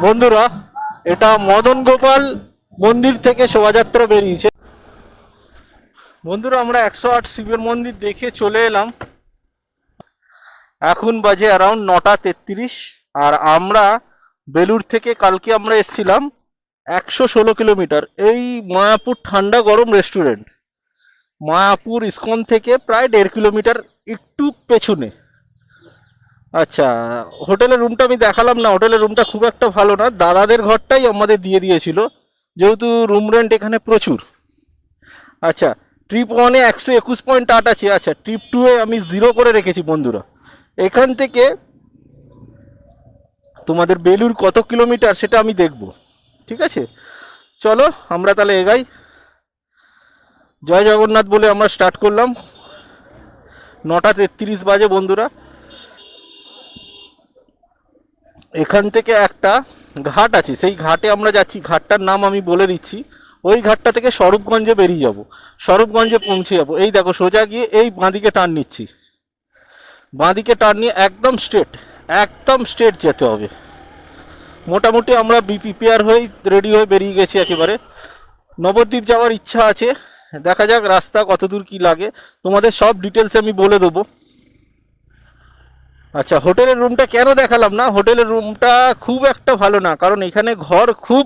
বন্ধুরা, এটা মদন গোপাল মন্দির থেকে শোভাযাত্রা বেরিয়েছে। বন্ধুরা, আমরা 108 শিবের মন্দির দেখে চলে এলাম। এখন বাজে অ্যারাউন্ড 9:33। আর আমরা বেলুর থেকে কালকে আমরা এসছিলাম 116 কিলোমিটার। এই মায়াপুর ঠান্ডা গরম রেস্টুরেন্ট, মায়াপুর ইস্কন থেকে প্রায় 1.5 কিলোমিটার একটু পেছনে। আচ্ছা, হোটেলের রুমটা আমি দেখালাম না, হোটেলের রুমটা খুব একটা ভালো না, দাদাদের ঘরটাই আমাদের দিয়ে দিয়েছিল, যেহেতু রুম রেন্ট এখানে প্রচুর। আচ্ছা, ট্রিপ 1-এ 121.8 আছে। আচ্ছা, ট্রিপ 2-এ আমি 0 করে রেখেছি। বন্ধুরা, এখান থেকে তোমাদের বেলুর কত কিলোমিটার সেটা আমি দেখব, ঠিক আছে? চলো আমরা তাহলে এগাই। জয় জগন্নাথ বলে আমরা স্টার্ট করলাম। 9:33 বাজে। বন্ধুরা, এখান থেকে একটা ঘাট আছে, সেই ঘাটে আমরা যাচ্ছি। ঘাটটার নাম আমি বলে দিচ্ছি। ওই ঘাটটা থেকে স্বরূপগঞ্জে বেরিয়ে যাব, স্বরূপগঞ্জে পৌঁছে যাব। এই দেখো, সোজা গিয়ে এই বাঁদিকে টার্ন নিচ্ছি। বাঁদিকে টার্ন নিয়ে একদম স্ট্রেট, একদম স্ট্রেট যেতে হবে। মোটামুটি আমরা প্রিপেয়ার হয়ে রেডি হয়ে বেরিয়ে গেছি একেবারে। নবদ্বীপ যাওয়ার ইচ্ছা আছে, দেখা যাক রাস্তা কত দূর কী লাগে, তোমাদের সব ডিটেলস আমি বলে দেবো। আচ্ছা, হোটেলের রুমটা কেন দেখালাম না? হোটেলের রুমটা খুব একটা ভালো না, কারণ এখানে ঘর খুব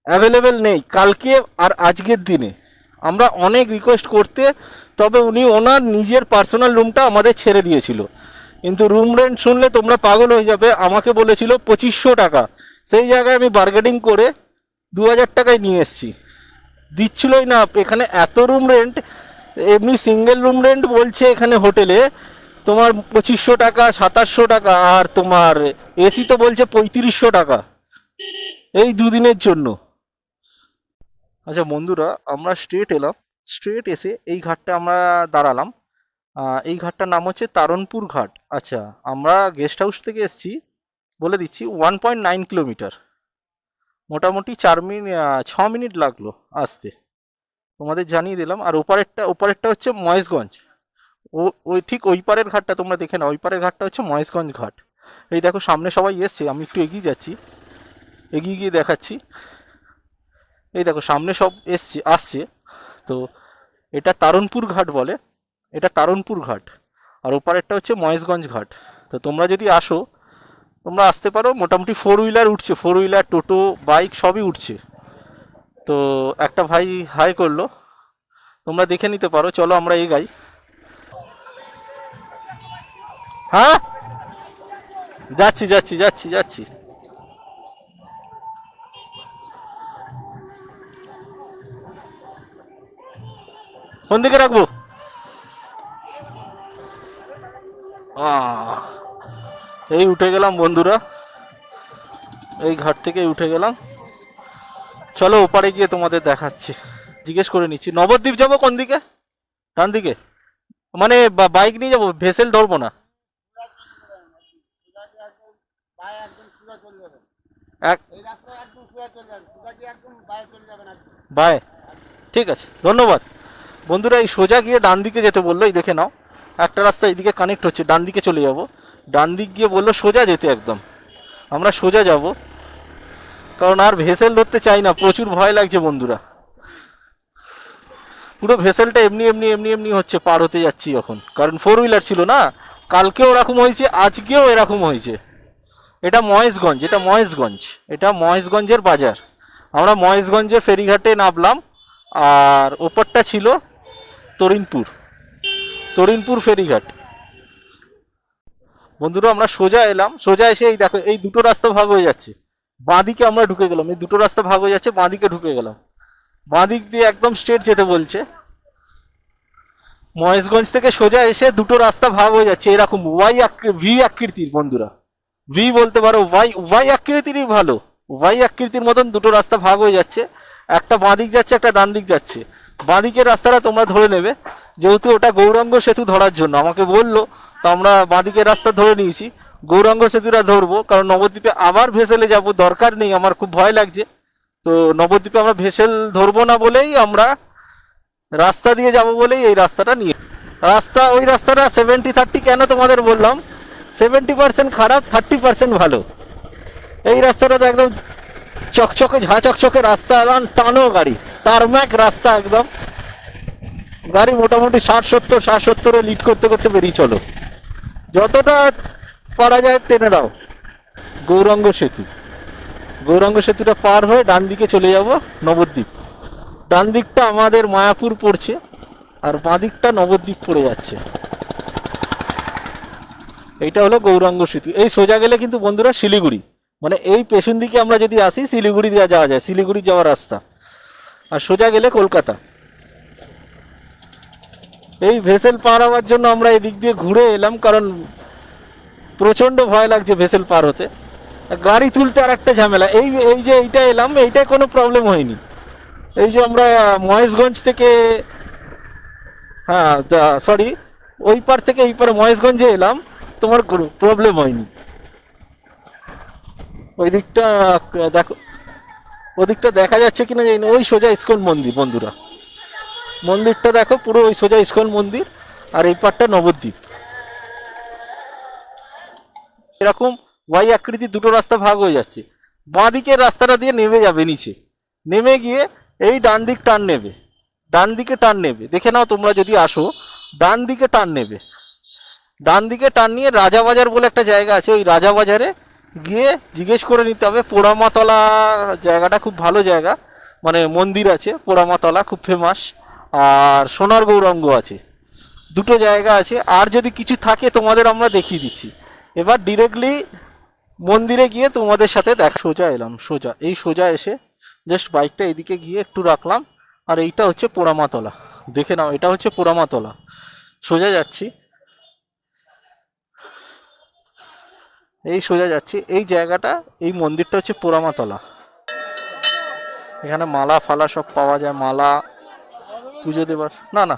অ্যাভেলেবেল নেই কালকে আর আজকের দিনে। আমরা অনেক রিকোয়েস্ট করতে, তবে উনি ওনার নিজের পার্সোনাল রুমটা আমাদের ছেড়ে দিয়েছিল। কিন্তু রুম রেন্ট শুনলে তোমরা পাগল হয়ে যাবে। আমাকে বলেছিল 2500 টাকা, সেই জায়গায় আমি বার্গেনিং করে 2000 টাকায় নিয়ে এসেছি। দিচ্ছিলই না এখানে এত রুম রেন্ট। এমনি সিঙ্গেল রুম রেন্ট বলছে এখানে হোটেলে তোমার 2500 টাকা, 2700 টাকা, আর তোমার এসি তো বলছে 3500 টাকা এই দুদিনের জন্য। আচ্ছা বন্ধুরা, আমরা স্ট্রেট এলাম, স্ট্রেট এসে এই ঘাটটা আমরা দাঁড়ালাম। এই ঘাটটার নাম হচ্ছে তারণপুর ঘাট। আচ্ছা, আমরা গেস্ট হাউস থেকে এসেছি, বলে দিচ্ছি 1.9 কিলোমিটার, মোটামুটি 6 মিনিট লাগলো আসতে, তোমাদের জানিয়ে দিলাম। আর ওপারেরটা হচ্ছে মহেশগঞ্জ। ওই ঠিক ওই পারের ঘাটটা তোমরা দেখে নাও, ওই পারের ঘাটটা হচ্ছে মহেশগঞ্জ ঘাট। এই দেখো সামনে সবাই এসছে, আমি একটু এগিয়ে যাচ্ছি, এগিয়ে গিয়ে দেখাচ্ছি। এই দেখো সামনে সব আসছে। তো এটা তারণপুর ঘাট বলে, এটা তারণপুর ঘাট। আর ওপারেরটা হচ্ছে মহেশগঞ্জ ঘাট। তো তোমরা যদি আসো, তোমরা আসতে পারো। মোটামুটি 4 হুইলার উঠছে, 4 হুইলার, টোটো, বাইক সবই উঠছে। তো একটা ভাই হাই করলো, তোমরা দেখে নিতে পারো। চলো আমরা এগাই। হ্যাঁ, যাচ্ছি যাচ্ছি যাচ্ছি যাচ্ছি। কোন দিকে রাখবো? এই উঠে গেলাম বন্ধুরা, এই ঘাট থেকে উঠে গেলাম। চলো ওপারে গিয়ে তোমাদের দেখাচ্ছি। জিজ্ঞেস করে নিচ্ছি, নবদ্বীপ যাবো কোন দিকে? ডান দিকে? মানে বাইক নিয়ে যাবো, ভেসেল ধরবো না? বাই, ঠিক আছে, ধন্যবাদ। বন্ধুরা, এই সোজা গিয়ে ডান দিকে যেতে বললো, এই দেখে নাও একটা রাস্তা এইদিকে কানেক্ট হচ্ছে, ডান দিকে চলে যাব। ডান দিক গিয়ে বললো সোজা যেতে, একদম আমরা সোজা যাব, কারণ আর ভেসেল ধরতে চাই না, প্রচুর ভয় লাগছে বন্ধুরা। পুরো ভেসেলটা এমনি এমনি এমনি এমনি হচ্ছে, পার হতে যাচ্ছি এখন, কারণ 4 হুইলার ছিল না। কালকেও এরকম হয়েছে, আজকেও এরকম হয়েছে। এটা মহেশগঞ্জ, এটা মহেশগঞ্জ, এটা মহেশগঞ্জের বাজার। আমরা মহেশগঞ্জের ফেরিঘাটে নামলাম, আর ওপরটা ছিল তরিনপুর, তরিনপুর ফেরিঘাট। বন্ধুরা, আমরা সোজা এলাম, সোজা এসে এই দেখো এই দুটো রাস্তা ভাগ হয়ে যাচ্ছে, বাঁদিকে আমরা ঢুকে গেলাম। এই দুটো রাস্তা ভাগ হয়ে যাচ্ছে, বাঁদিকে ঢুকে গেলাম। বাঁদিক দিয়ে একদম স্ট্রেট যেতে বলছে। মহেশগঞ্জ থেকে সোজা এসে দুটো রাস্তা ভাগ হয়ে যাচ্ছে, এরকম ভি আকৃতির। বন্ধুরা, ভি বলতে পারো, ওয়াই আকৃতিরই ভালো, ওয়াই আকৃতির মতন দুটো রাস্তা ভাগ হয়ে যাচ্ছে। একটা বাঁদিক যাচ্ছে, একটা ডান দিক যাচ্ছে। বাঁদিকের রাস্তাটা তোমরা ধরে নেবে, যেহেতু ওটা গৌরাঙ্গ সেতু ধরার জন্য আমাকে বললো, তো আমরা বাঁদিকের রাস্তা ধরে নিয়েছি। গৌরাঙ্গ সেতুটা ধরবো, কারণ নবদ্বীপে আবার ভেসেলে যাব, দরকার নেই, আমার খুব ভয় লাগছে। তো নবদ্বীপে আমরা ভেসেল ধরবো না বলেই, আমরা রাস্তা দিয়ে যাব বলেই এই রাস্তাটা নিয়ে। ওই রাস্তাটা 70-30 কেন তোমাদের বললাম? 70% খারাপ, 30% ভালো। এই রাস্তাটা তো একদম চকচকে ঝা চকচকে রাস্তা, একদম টানো গাড়ি, টারম্যাক রাস্তা একদম। গাড়ি মোটামুটি 60-70 লিড করতে করতে বেরিয়ে চলো, যতটা পারা যায় টেনে দাও। গৌরাঙ্গ সেতু, গৌরাঙ্গ সেতুটা পার হয়ে ডান দিকে চলে যাব নবদ্বীপ। ডান দিকটা আমাদের মায়াপুর পড়ছে, আর বাঁ দিকটা নবদ্বীপ পড়ে যাচ্ছে। এইটা হলো গৌরাঙ্গ সেতু। এই সোজা গেলে কিন্তু বন্ধুরা শিলিগুড়ি, মানে এই পেছন দিকে আমরা যদি আসি শিলিগুড়ি দেওয়া যাওয়া যায়, শিলিগুড়ি যাওয়ার রাস্তা। আর সোজা গেলে কলকাতা। এই ভেসেল পার হওয়ার জন্য আমরা এদিক দিয়ে ঘুরে এলাম, কারণ প্রচণ্ড ভয় লাগছে ভেসেল পার হতে। গাড়ি তুলতে আর একটা ঝামেলা। এই এই যে এইটা এলাম, এইটাই কোনো প্রবলেম হয়নি। এই যে আমরা মহেশগঞ্জ থেকে, হ্যাঁ সরি, ওই পার থেকে এই পারে মহেশগঞ্জে এলাম, তোমার কোনো প্রবলেম হয়নি। ওই দিকটা দেখো, ওদিকটা দেখা যাচ্ছে কিনা জানি না। ওই সোজা ইস্কন মন্দির বন্ধুরা, মন্দিরটা দেখো পুরো ওই সোজা ইস্কন মন্দির, আর এই পারটা নবদ্বীপ। এরকম ওয়াই আকৃতি দুটো রাস্তা ভাগ হয়ে যাচ্ছে। বাঁ দিকের রাস্তাটা দিয়ে নেমে যাবে নিচে, নেমে গিয়ে এই ডান দিক টার্ন নেবে, ডান দিকে টার্ন নেবে। দেখে নাও তোমরা যদি আসো, ডান দিকে টার্ন নেবে। ডান দিকে টার্ন নিয়ে রাজাবাজার বলে একটা জায়গা আছে, ওই রাজাবাজারে গিয়ে জিজ্ঞেস করে নিতে হবে। পোড়ামাতলা জায়গাটা খুব ভালো জায়গা, মানে মন্দির আছে পোড়ামাতলা, খুব ফেমাস। আর সোনার গৌরাঙ্গ আছে, দুটো জায়গা আছে। আর যদি কিছু থাকে তোমাদের আমরা দেখিয়ে দিচ্ছি। এবার ডিরেক্টলি মন্দিরে গিয়ে তোমাদের সাথে সোজা এলাম, সোজা এই সোজা এসে জাস্ট বাইকটা এদিকে গিয়ে একটু রাখলাম। আর এইটা হচ্ছে পোড়ামাতলা, দেখে নাও এটা হচ্ছে পোড়ামাতলা। সোজা যাচ্ছি, এই সোজা যাচ্ছি। এই জায়গাটা, এই মন্দিরটা হচ্ছে পোড়ামাতলা। এখানে মালা ফালা সব পাওয়া যায়, মালা পুজো দেবার। না না,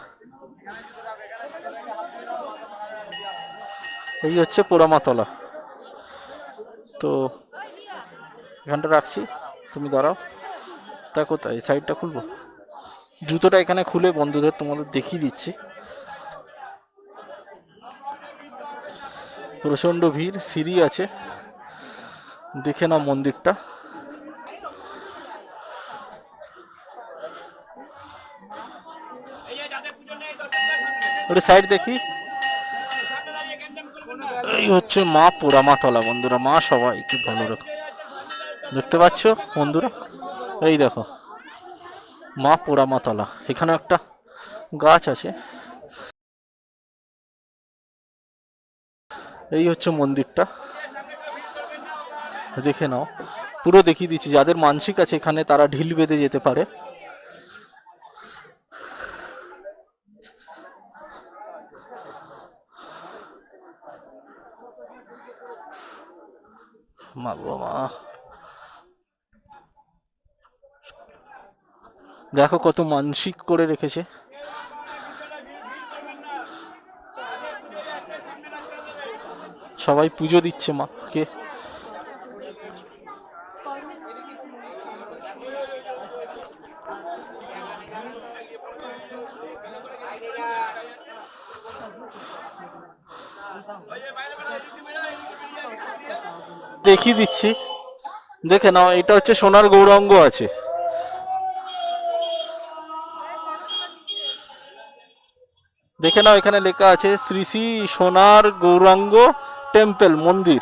এই হচ্ছে পোড়ামাতলা। তো এখানটা রাখছি, তুমি দাঁড়াও। তা কোথায় এই সাইডটা খুলবো, জুতোটা এখানে খুলে বন্ধুদের তোমাদের দেখিয়ে দিচ্ছি। প্রচণ্ড ভিড়, সিঁড়ি আছে, দেখে নাও মন্দিরটা। ওটা সাইড দেখি। এই হচ্ছে মা পোড়ামাতলা বন্ধুরা, মা সবাইকে ভালো রাখো। দেখতে পাচ্ছ বন্ধুরা, এই দেখো মা পোড়ামাতলা। এখানে একটা গাছ আছে। এই হচ্ছে মন্দিরটা, দেখে নাও। পুরো দেখিয়ে দিচ্ছি, যাদের মানসিক আছে এখানে তারা ঢিল বেঁধে যেতে পারে। মা গো মা, দেখো কত মানসিক করে রেখেছে। সবাই পুজো দিচ্ছে মাকে। দেখিয়ে দিচ্ছি, দেখে নাও। এটা হচ্ছে সোনার গৌরাঙ্গ আছে, দেখে নাও। এখানে লেখা আছে শ্রী শ্রী সোনার গৌরাঙ্গ টেম্পল, মন্দির।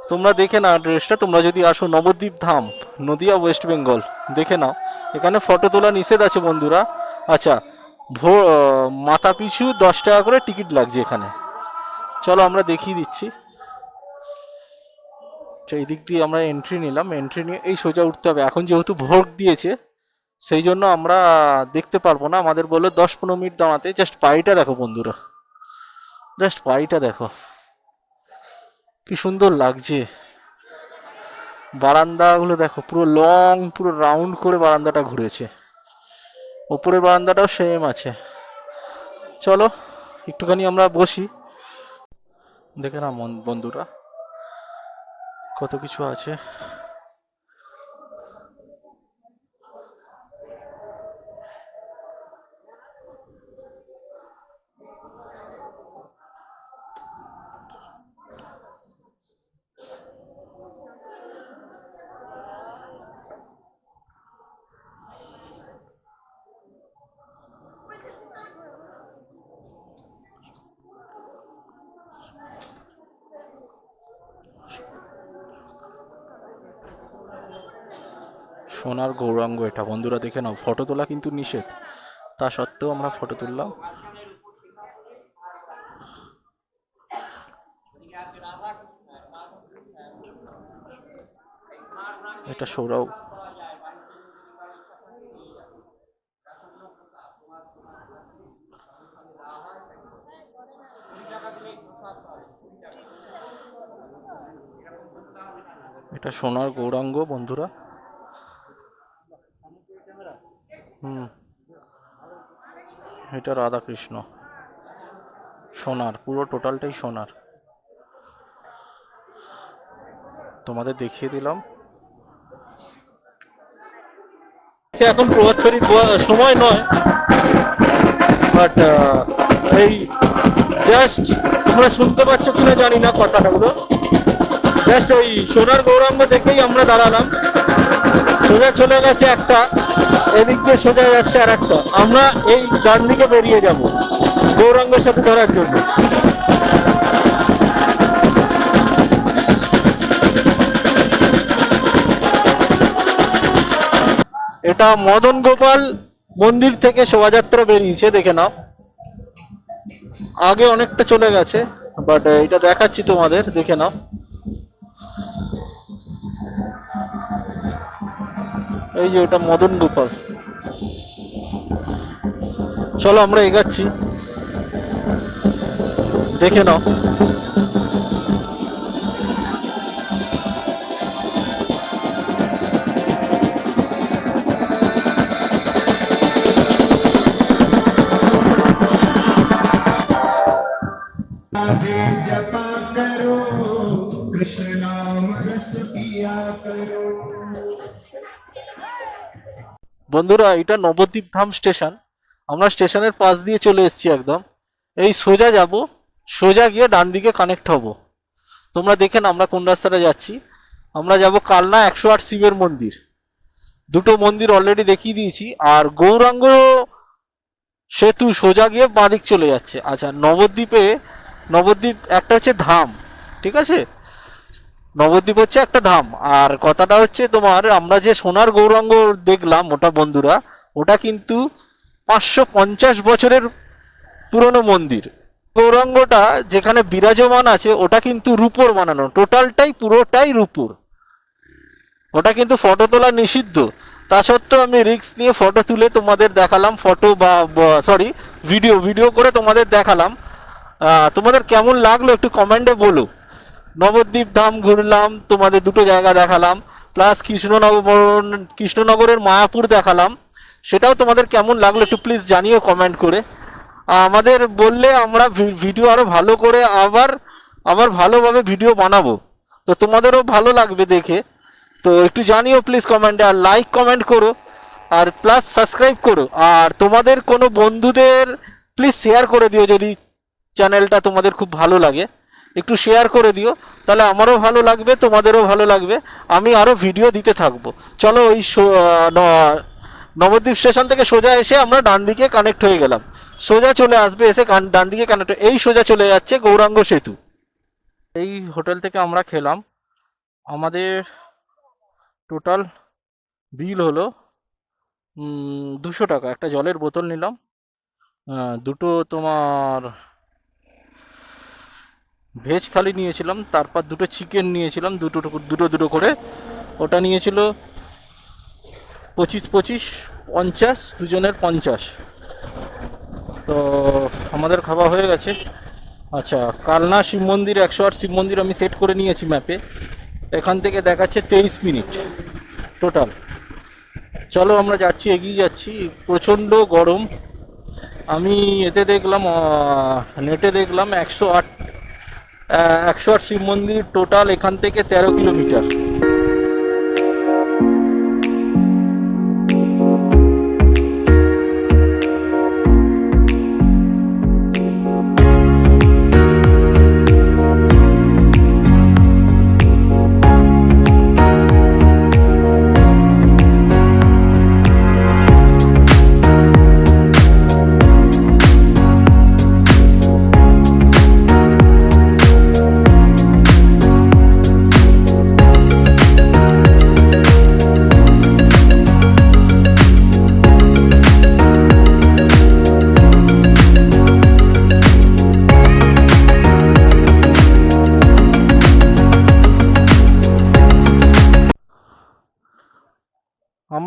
তোমরা দেখে নাও অ্যাড্রেসটা, তোমরা যদি আসো নবদ্বীপ ধাম, নদিয়া, ওয়েস্ট বেঙ্গল। দেখে নাও, এখানে ফটো তোলা নিষেধ আছে বন্ধুরা। আচ্ছা, মাথা পিছু 10 টাকা করে টিকিট লাগছে এখানে। চলো আমরা দেখিয়ে দিচ্ছি। এই দিক দিয়ে আমরা এন্ট্রি নিলাম, এন্ট্রি নিয়ে এই সোজা উঠতে হবে। এখন যেহেতু ভোট দিয়েছে সেই জন্য আমরা দেখতে পারবো না, আমাদের বললো 10-15 মিনিট দাঁড়াতে। জাস্ট পাড়িটা দেখো বন্ধুরা, জাস্ট পাড়িটা দেখো কি সুন্দর লাগছে। বারান্দাগুলো দেখো, পুরো লং, পুরো রাউন্ড করে বারান্দাটা ঘুরেছে। ওপরের বারান্দাটাও সেম আছে। চলো একটুখানি আমরা বসি। দেখে না বন্ধুরা কত কিছু আছে। সোনার গৌরাঙ্গ এটা বন্ধুরা, দেখে নাও। ফটো তোলা কিন্তু নিষেধ, তা সত্ত্বেও আমরা ফটো তুললাম। এটা সৌরভ। এটা সোনার গৌরাঙ্গ বন্ধুরা। এটা রাধাকৃষ্ণ, সোনার, পুরো টোটালটাই সোনার। তোমাদের দেখিয়ে দিলাম। এখন প্রভাত ফেরির সময় নয়, বাট এই জাস্ট তোমরা শুনতে পাচ্ছ কিনা জানি না কথাটাগুলো, জাস্ট ওই সোনার গৌরাঙ্গ দেখেই আমরা দাঁড়ালাম। সোজা চলে গেছে একটা, এদিক দিয়ে সোজা যাচ্ছে আর একটা। আমরা এই ডান দিকে বেরিয়ে যাব গৌরাঙ্গের সাথে ধরার জন্য। এটা মদন গোপাল মন্দির থেকে শোভাযাত্রা বেরিয়েছে, দেখে নাও। আগে অনেকটা চলে গেছে, বাট এটা দেখাচ্ছি তোমাদের, দেখে নাও। এই যে ওটা মদন গোপাল। চলো আমরা এগাচ্ছি, দেখে নাও। जपा करो कृष्ण नाम रस पिया करो। বন্ধুরা এটা নবদ্বীপ ধাম স্টেশন। আমরা স্টেশনের পাশ দিয়ে চলে এসেছি একদম। এই সোজা যাব, সোজা গিয়ে ডান দিকে কানেক্ট হব। তোমরা দেখেন আমরা কোন রাস্তাটা যাচ্ছি। আমরা যাব কালনা 108 শিবের মন্দির। দুটো মন্দির অলরেডি দেখিয়ে দিয়েছি। আর গৌরাঙ্গ সেতু সোজা গিয়ে বাঁদিক চলে যাচ্ছে। আচ্ছা, নবদ্বীপ একটা হচ্ছে ধাম, ঠিক আছে? নবদ্বীপ হচ্ছে একটা ধাম। আর কথাটা হচ্ছে তোমার, আমরা যে সোনার গৌরাঙ্গ দেখলাম ওটা বন্ধুরা, ওটা কিন্তু 550 বছরের পুরনো মন্দির। গৌরাঙ্গটা যেখানে বিরাজমান আছে ওটা কিন্তু রূপোর বানানো, টোটালটাই পুরোটাই রূপোর। ওটা কিন্তু ফটো তোলা নিষিদ্ধ, তা সত্ত্বেও আমি রিস্ক নিয়ে ফটো তুলে তোমাদের দেখালাম। ফটো বা ভিডিও করে তোমাদের দেখালাম। তোমাদের কেমন লাগলো একটু কমেন্টে বলো। নবদ্বীপ ধাম ঘুরলাম, তোমাদের দুটো জায়গা দেখালাম, প্লাস কৃষ্ণনগরের মায়াপুর দেখালাম। সেটাও তোমাদের কেমন লাগলো একটু প্লিজ জানিও কমেন্ট করে। আমাদের বললে আমরা ভিডিও আরও ভালো করে আবার ভালোভাবে ভিডিও বানাবো, তো তোমাদেরও ভালো লাগবে দেখে। তো একটু জানিও প্লিজ কমেন্টে, আর লাইক কমেন্ট করো, আর প্লাস সাবস্ক্রাইব করো। আর তোমাদের কোনো বন্ধুদের প্লিজ শেয়ার করে দিও, যদি চ্যানেলটা তোমাদের খুব ভালো লাগে একটু শেয়ার করে দিও, তাহলে আমারও ভালো লাগবে, তোমাদেরও ভালো লাগবে, আমি আরও ভিডিও দিতে থাকবো। চলো ওই নবদ্বীপ স্টেশন থেকে সোজা এসে আমরা ডান দিকে কানেক্ট হয়ে গেলাম। সোজা চলে আসবে, এসে ডান দিকে কানেক্ট, এই সোজা চলে যাচ্ছে গৌরাঙ্গ সেতু। এই হোটেল থেকে আমরা খেলাম। আমাদের টোটাল বিল হলো 200 টাকা। একটা জলের বোতল নিলাম, দুটো তোমার ভেজ থালি নিয়েছিলাম, তারপর দুটো চিকেন নিয়েছিলাম, দুটো করে। ওটা নিয়েছিল 25 50, দুজনের 50। তো আমাদের খাওয়া হয়ে গেছে। আচ্ছা, কালনা শিব মন্দির 108 শিব মন্দির আমি সেট করে নিয়েছি ম্যাপে। এখান থেকে দেখাচ্ছে 23 মিনিট টোটাল। চলো আমরা যাচ্ছি, এগিয়ে যাচ্ছি। প্রচণ্ড গরম। আমি এতে দেখলাম, নেটে দেখলাম 108 শিব মন্দির টোটাল এখান থেকে 13 কিলোমিটার।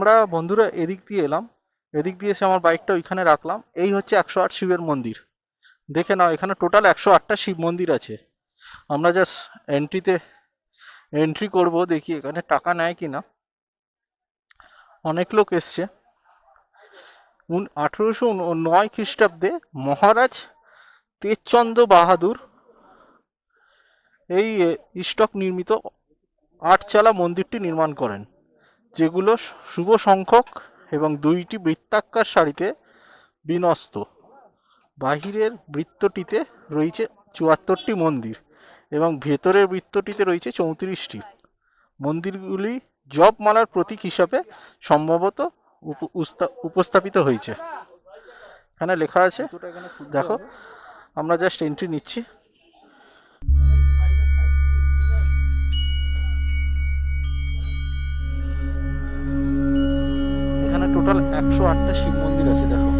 আমরা বন্ধুরা এদিক দিয়ে এলাম, এদিক দিয়ে এসে আমার বাইকটা ওইখানে রাখলাম। এই হচ্ছে 108 শিবের মন্দির। দেখে নাও, এখানে টোটাল 108টা শিব মন্দির আছে। আমরা জাস্ট এন্ট্রি করব, দেখি এখানে টাকা নেয় কিনা। অনেক লোক এসছে। 1809 খ্রিস্টাব্দে মহারাজ তেজচন্দ্র বাহাদুর এই ইস্টক নির্মিত 8 চালা মন্দিরটি নির্মাণ করেন, যেগুলো শুভ সংখ্যক এবং 2টি বৃত্তাকার সারিতে বিন্যস্ত। বাহিরের বৃত্তটিতে রয়েছে 74টি মন্দির এবং ভেতরের বৃত্তটিতে রয়েছে 34টি। মন্দিরগুলি জপমালার প্রতীক হিসাবে সম্ভবত উপস্থাপিত হয়েছে। এখানে লেখা আছে, দেখো। আমরা জাস্ট এন্ট্রি নিচ্ছি। এখানে টোটাল 108টা শিব মন্দির আছে, দেখো।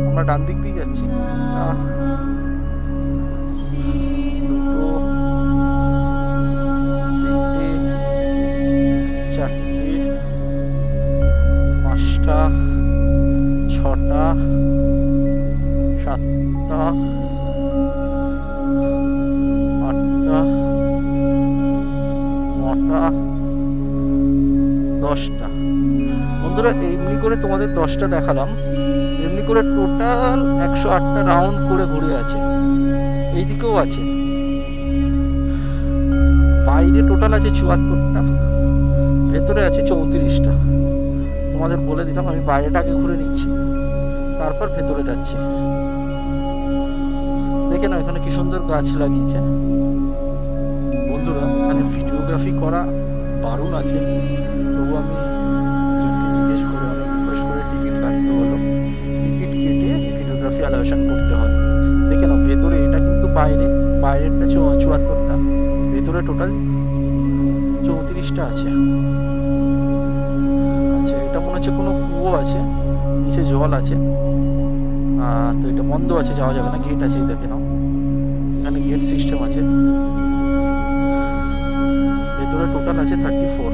আমরা ডান দিক দিয়ে যাচ্ছি। দুটো, তিনটে, চারটে, 5টা, 6টা, 7টা, 8টা, 9টা, 10টা। বন্ধুরা, এমনি করে তোমাদের 10টা দেখালাম। এমনি করে টোটাল 108টা রাউন্ড করে ঘুরে আছে। এইদিকেও আছে। বাইরে টোটাল আছে 74টা, ভেতরে আছে 34টা। তোমাদের বলে দিলাম, আমি বাইরেটা আগে ঘুরে নিচ্ছি, তারপর ভেতরে যাচ্ছি। দেখে না, এখানে কি সুন্দর গাছ লাগিয়েছে। বন্ধুরা, এখানে ভিডিওগ্রাফি করা দারুণ আছে। তবু আমি একজনকে জিজ্ঞেস করে, অনেক রিকোয়েস্ট করে টিকিট কাটতে হলো। টিকিট কেটে ভিডিওগ্রাফি অ্যালাউশন করতে হয়। দেখে নাও, ভেতরে এটা কিন্তু বাইরেরটা 74টা, ভেতরে টোটাল 34টা আছে। আচ্ছা, এটা মনে হচ্ছে কোনো কুয়ো আছে, নিচে জল আছে। তো এটা বন্ধ আছে, যাওয়া যাবে না। গেট আছে, এই দেখে নাও, এখানে গেট সিস্টেম আছে। ভেতরে টোটাল আছে 34।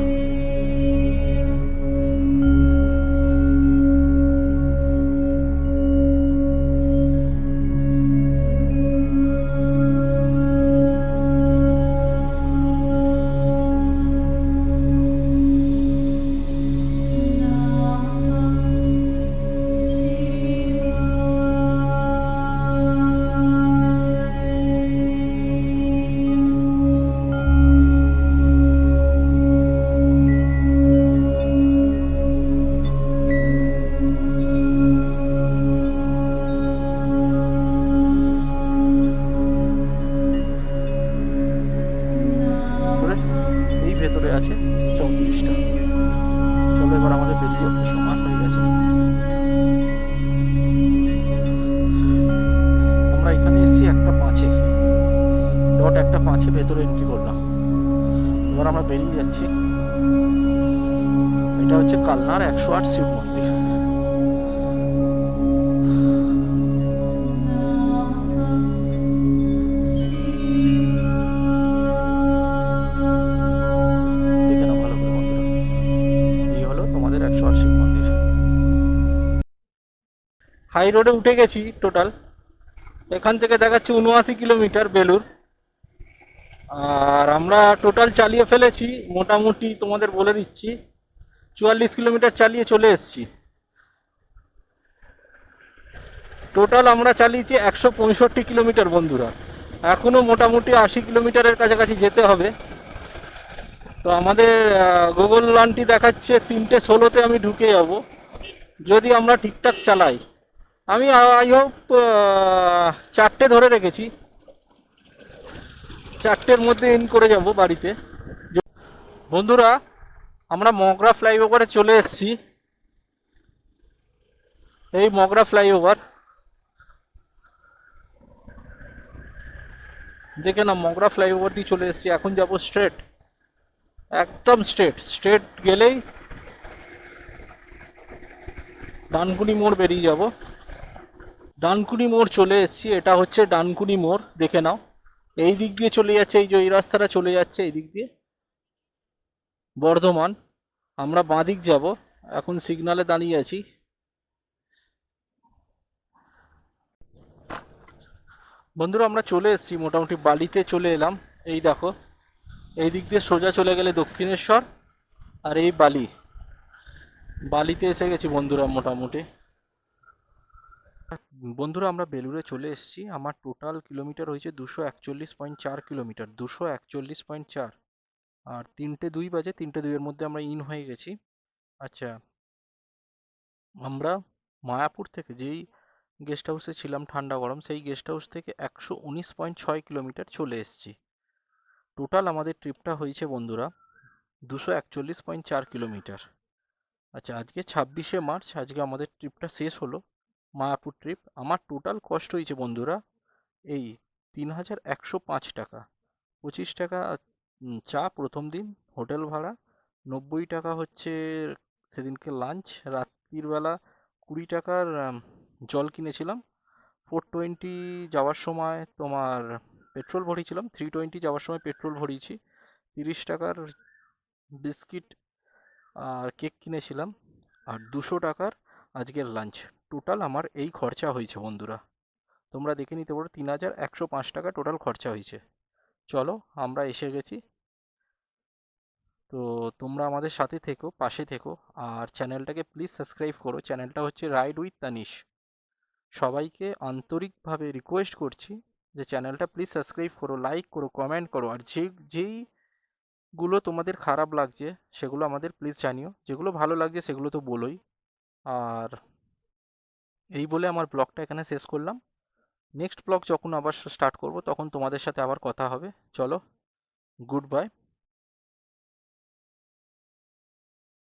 ভেতরে আছে 34টা। চলো, এবার আমাদের বেরিয়ে যেতে সময় হয়ে গেছে। আমরা এখানে এসেছি 1:05, ডট 1:05 ভেতরে এন্ট্রি করলাম। এবার আমরা বেরিয়ে যাচ্ছি। এটা হচ্ছে কালনার 108 শিব মন্দির। হাই রোডে উঠে গেছি টোটাল। এখান থেকে দেখাচ্ছে 79 কিলোমিটার বেলুর। আর আমরা টোটাল চালিয়ে ফেলেছি মোটামুটি, তোমাদের বলে দিচ্ছি, 44 কিলোমিটার চালিয়ে চলে এসেছি। টোটাল আমরা চালিয়েছি 165 কিলোমিটার বন্ধুরা। এখনও মোটামুটি 80 কিলোমিটারের কাছাকাছি যেতে হবে। তো আমাদের গুগল লানটি দেখাচ্ছে 3:16-তে আমি ঢুকে যাব, যদি আমরা ঠিকঠাক চালাই। আমি আই হোপ 4টে ধরে রেখেছি, 4টের মধ্যে ইন করে যাব বাড়িতে। বন্ধুরা, আমরা মগরা ফ্লাইওভারে চলে এসেছি। এই মগরা ফ্লাইওভার দেখে না, মগরা ফ্লাইওভার দিয়ে চলে এসেছি। এখন যাব স্ট্রেট, একদম স্ট্রেট গেলেই ডানকুনি মোড় বেরিয়ে যাব। ডানকুনি মোড় চলে এসেছি। এটা হচ্ছে ডানকুনি মোড়, দেখে নাও। এই দিক দিয়ে চলে যাচ্ছে, এই যে এই রাস্তাটা চলে যাচ্ছে এই দিক দিয়ে। বর্ধমান। আমরা বাঁদিক যাব, এখন সিগনালে দাঁড়িয়ে আছি। বন্ধুরা আমরা চলে এসেছি, মোটামুটি বালিতে চলে এলাম। এই দেখো, এই দিক দিয়ে সোজা চলে গেলে দক্ষিণেশ্বর, আর এই বালি, বালিতে এসে গেছি বন্ধুরা মোটামুটি। বন্ধুরা আমরা বেলুড়ে চলে এসেছি। আমার টোটাল কিলোমিটার হয়েছে 241.4 কিলোমিটার, 241.4। আর 3টে 2 বাজে, 3টে 2-এর মধ্যে আমরা ইন হয়ে গেছি। আচ্ছা, আমরা মায়াপুর থেকে যেই গেস্ট হাউসে ছিলাম ঠান্ডা গরম, সেই গেস্ট হাউস থেকে 119.6 কিলোমিটার চলে এসেছি। টোটাল আমাদের ট্রিপটা হয়েছে বন্ধুরা 241.4 কিলোমিটার। আচ্ছা, আজকে 26শে মার্চ, আজকে আমাদের ট্রিপটা শেষ হলো, মায়াপুর ট্রিপ। আমার টোটাল কষ্ট হয়েছে বন্ধুরা এই 3,105 টাকা। 25 টাকা চা প্রথম দিন, হোটেল ভাড়া 90 টাকা হচ্ছে সেদিনকে লাঞ্চ, রাত্রির বেলা 20 টাকার জল কিনেছিলাম, 420 যাওয়ার সময় তোমার পেট্রোল ভরিয়েছিলাম, 320 যাওয়ার সময় পেট্রোল ভরিয়েছি, 30 টাকার বিস্কিট আর কেক কিনেছিলাম, আর 200 টাকার আজকের লাঞ্চ। টোটাল আমার এই খরচা হয়েছে বন্ধুরা, তোমরা দেখে নিতে পারো 3,105 টাকা টোটাল খরচা হয়েছে। চলো, আমরা এসে গেছি। তো তোমরা আমাদের সাথে থেকো, পাশে থেকো, আর চ্যানেলটাকে প্লিজ সাবস্ক্রাইব করো। চ্যানেলটা হচ্ছে রাইড উইথ তানিশ। সবাইকে আন্তরিকভাবে রিকোয়েস্ট করছি যে চ্যানেলটা প্লিজ সাবস্ক্রাইব করো, লাইক করো, কমেন্ট করো, আর যেইগুলো তোমাদের খারাপ লাগছে সেগুলো আমাদের প্লিজ জানিও, যেগুলো ভালো লাগছে সেগুলো তো বলোই। আর এই বলে আমার ব্লগটা এখানে শেষ করলাম। নেক্সট ব্লগ যখন আবার স্টার্ট করব তখন তোমাদের সাথে আবার কথা হবে। চলো, গুড বাই।